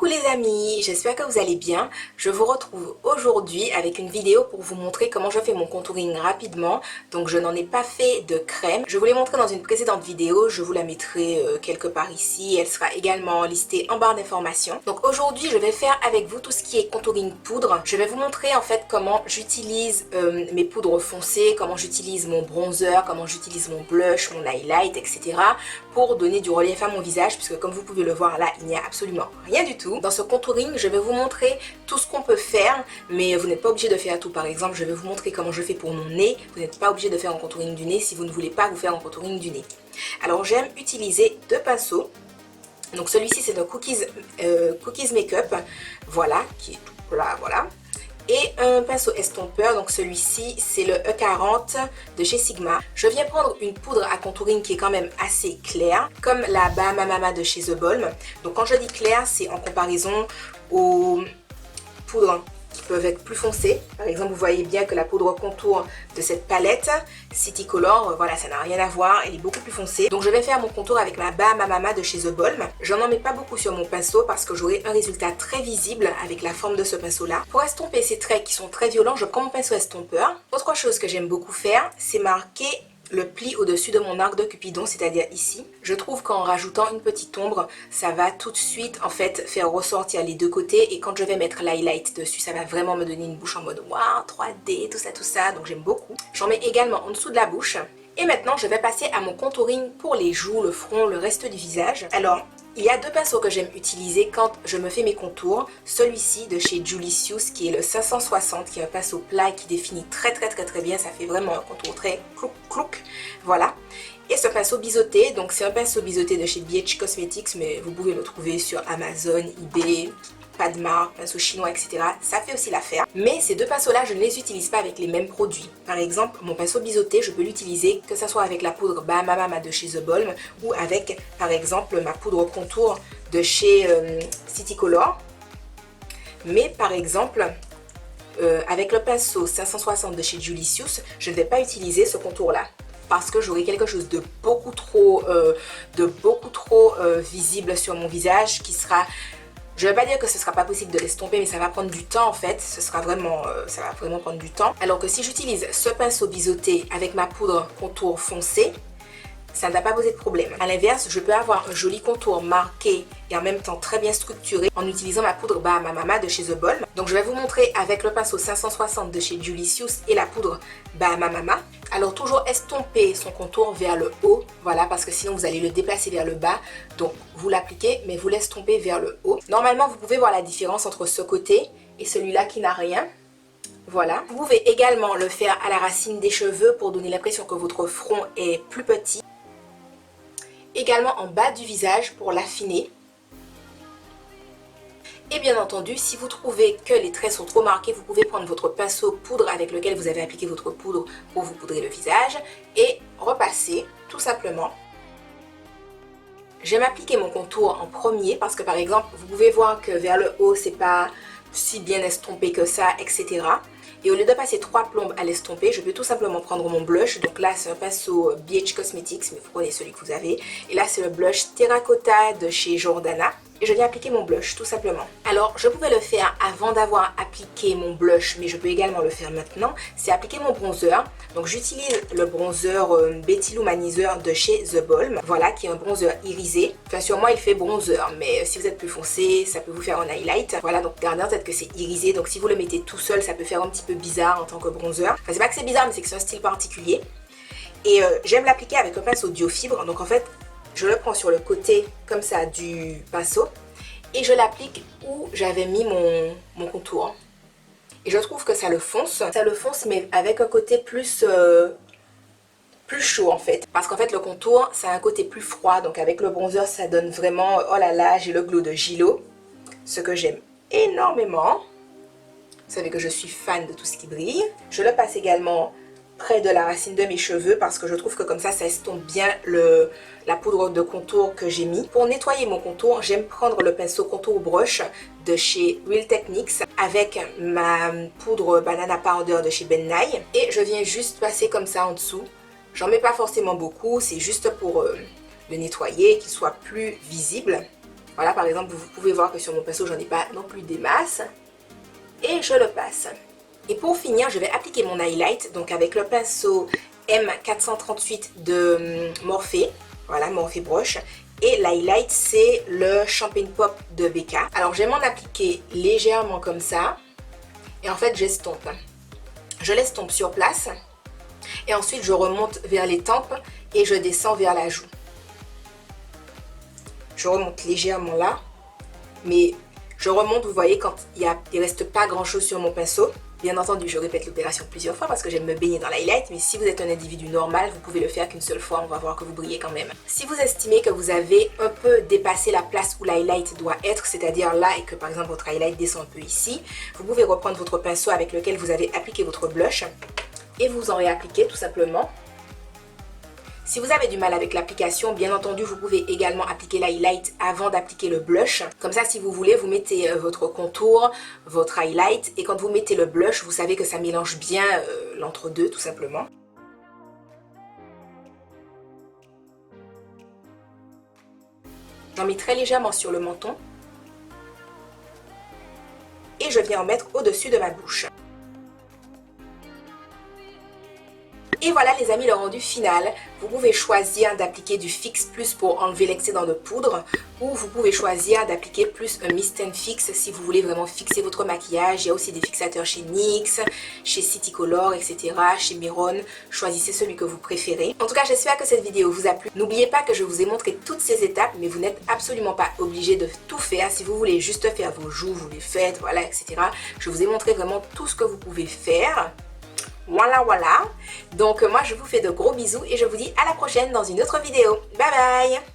Coucou les amis, j'espère que vous allez bien. Je vous retrouve aujourd'hui avec une vidéo pour vous montrer comment je fais mon contouring rapidement. Donc je n'en ai pas fait de crème. Je vous l'ai montré dans une précédente vidéo, je vous la mettrai quelque part ici. Elle sera également listée en barre d'informations. Donc aujourd'hui je vais faire avec vous tout ce qui est contouring poudre. Je vais vous montrer en fait comment j'utilise mes poudres foncées, comment j'utilise mon bronzer, comment j'utilise mon blush, mon highlight, etc. pour donner du relief à mon visage, puisque comme vous pouvez le voir là, il n'y a absolument rien du tout. Dans ce contouring, je vais vous montrer tout ce qu'on peut faire, mais vous n'êtes pas obligé de faire tout. Par exemple, je vais vous montrer comment je fais pour mon nez. Vous n'êtes pas obligé de faire un contouring du nez si vous ne voulez pas vous faire un contouring du nez. Alors j'aime utiliser deux pinceaux. Donc celui-ci c'est un Cookies Makeup, voilà, qui est tout là, voilà. Et un pinceau estompeur, donc celui-ci c'est le E40 de chez Sigma. Je viens prendre une poudre à contouring qui est quand même assez claire, comme la Bahama Mama de chez The Balm. Donc quand je dis claire, c'est en comparaison aux poudres qui peuvent être plus foncées. Par exemple, vous voyez bien que la poudre contour de cette palette City Color, voilà, ça n'a rien à voir, elle est beaucoup plus foncée. Donc je vais faire mon contour avec ma Bahama Mama de chez The Balm. Je n'en mets pas beaucoup sur mon pinceau parce que j'aurai un résultat très visible avec la forme de ce pinceau là. Pour estomper ces traits qui sont très violents, je prends mon pinceau estompeur. Autre chose que j'aime beaucoup faire, c'est marquer le pli au-dessus de mon arc de Cupidon, c'est-à-dire ici. Je trouve qu'en rajoutant une petite ombre, ça va tout de suite en fait faire ressortir les deux côtés, et quand je vais mettre l'highlight dessus, ça va vraiment me donner une bouche en mode waouh, 3D, tout ça, donc j'aime beaucoup. J'en mets également en dessous de la bouche. Et maintenant, je vais passer à mon contouring pour les joues, le front, le reste du visage. Alors, il y a deux pinceaux que j'aime utiliser quand je me fais mes contours. Celui-ci de chez Julicious qui est le 560, qui est un pinceau plat et qui définit très bien. Ça fait vraiment un contour très clouc, voilà. Et ce pinceau biseauté, donc c'est un pinceau biseauté de chez BH Cosmetics, mais vous pouvez le trouver sur Amazon, eBay, pas de marque, pinceau chinois, etc. Ça fait aussi l'affaire. Mais ces deux pinceaux-là, je ne les utilise pas avec les mêmes produits. Par exemple, mon pinceau biseauté, je peux l'utiliser que ce soit avec la poudre Bahama Mama de chez The Balm ou avec, par exemple, ma poudre contour de chez City Color. Mais par exemple, avec le pinceau 560 de chez Julicious, je ne vais pas utiliser ce contour-là, parce que j'aurai quelque chose de beaucoup trop visible sur mon visage qui sera... Je ne vais pas dire que ce ne sera pas possible de l'estomper, mais ça va prendre du temps en fait. Ça va vraiment prendre du temps. Alors que si j'utilise ce pinceau biseauté avec ma poudre contour foncé, ça ne va pas poser de problème. A l'inverse, je peux avoir un joli contour marqué et en même temps très bien structuré en utilisant ma poudre Bahama Mama de chez The Balm. Donc je vais vous montrer avec le pinceau 560 de chez Julicious et la poudre Bahama Mama. Alors toujours estomper son contour vers le haut, voilà, parce que sinon vous allez le déplacer vers le bas. Donc vous l'appliquez, mais vous l'estompez vers le haut. Normalement, vous pouvez voir la différence entre ce côté et celui-là qui n'a rien. Voilà. Vous pouvez également le faire à la racine des cheveux pour donner l'impression que votre front est plus petit. Également en bas du visage pour l'affiner. Et bien entendu, si vous trouvez que les traits sont trop marqués, vous pouvez prendre votre pinceau poudre avec lequel vous avez appliqué votre poudre pour vous poudrer le visage et repasser tout simplement. J'aime appliquer mon contour en premier parce que par exemple, vous pouvez voir que vers le haut, c'est pas si bien estompé que ça, etc. Et au lieu de passer 3 plombes à l'estomper, je peux tout simplement prendre mon blush. Donc là, c'est un pinceau BH Cosmetics, mais vous prenez celui que vous avez. Et là, c'est le blush Terracotta de chez Jordana. Et je viens appliquer mon blush, tout simplement. Alors, je pouvais le faire avant d'avoir appliqué mon blush, mais je peux également le faire maintenant. C'est appliquer mon bronzer. Donc, j'utilise le bronzer Betty Lou Manizer de chez The Balm. Voilà, qui est un bronzer irisé. Enfin, sur moi, il fait bronzer, mais si vous êtes plus foncé, ça peut vous faire un highlight. Voilà, donc regardez en tête que c'est irisé. Donc, si vous le mettez tout seul, ça peut faire un petit peu bizarre en tant que bronzer. Enfin, c'est pas que c'est bizarre, mais c'est que c'est un style particulier. Et j'aime l'appliquer avec un pinceau Diofibre. Donc, en fait, je le prends sur le côté comme ça du pinceau et je l'applique où j'avais mis mon contour. Et je trouve que ça le fonce. Ça le fonce mais avec un côté plus chaud en fait. Parce qu'en fait le contour ça a un côté plus froid. Donc avec le bronzer ça donne vraiment, oh là là, j'ai le glow de Gilo. Ce que j'aime énormément. Vous savez que je suis fan de tout ce qui brille. Je le passe également près de la racine de mes cheveux parce que je trouve que comme ça estompe bien la poudre de contour que j'ai mis. Pour nettoyer mon contour, j'aime prendre le pinceau contour brush de chez Real Techniques avec ma poudre Banana Powder de chez Ben Nye et je viens juste passer comme ça en dessous. J'en mets pas forcément beaucoup, c'est juste pour le nettoyer, qu'il soit plus visible. Voilà, par exemple, vous pouvez voir que sur mon pinceau, j'en ai pas non plus des masses. Et je le passe. Et pour finir, je vais appliquer mon highlight, donc avec le pinceau M438 de Morphe. Voilà, Morphe Brush. Et l'highlight, c'est le Champagne Pop de BK. Alors, je vais m'en appliquer légèrement comme ça. Et en fait, j'estompe. Je l'estompe sur place. Et ensuite, je remonte vers les tempes et je descends vers la joue. Je remonte légèrement là. Mais je remonte, vous voyez, quand il ne reste pas grand-chose sur mon pinceau. Bien entendu, je répète l'opération plusieurs fois parce que j'aime me baigner dans l'highlight, mais si vous êtes un individu normal, vous pouvez le faire qu'une seule fois, on va voir que vous brillez quand même. Si vous estimez que vous avez un peu dépassé la place où l'highlight doit être, c'est-à-dire là, et que par exemple votre highlight descend un peu ici, vous pouvez reprendre votre pinceau avec lequel vous avez appliqué votre blush et vous en réappliquez tout simplement. Si vous avez du mal avec l'application, bien entendu, vous pouvez également appliquer l'highlight avant d'appliquer le blush. Comme ça, si vous voulez, vous mettez votre contour, votre highlight, et quand vous mettez le blush, vous savez que ça mélange bien l'entre-deux, tout simplement. J'en mets très légèrement sur le menton. Et je viens en mettre au-dessus de ma bouche. Et voilà les amis, le rendu final. Vous pouvez choisir d'appliquer du Fix Plus pour enlever l'excédent de poudre, ou vous pouvez choisir d'appliquer plus un Mist and Fix si vous voulez vraiment fixer votre maquillage. Il y a aussi des fixateurs chez NYX, chez Citycolor, etc., chez Miron. Choisissez celui que vous préférez. En tout cas, j'espère que cette vidéo vous a plu. N'oubliez pas que je vous ai montré toutes ces étapes, mais vous n'êtes absolument pas obligé de tout faire. Si vous voulez juste faire vos joues, vous les faites, voilà, etc. Je vous ai montré vraiment tout ce que vous pouvez faire. Voilà, voilà. Donc moi, je vous fais de gros bisous et je vous dis à la prochaine dans une autre vidéo. Bye bye!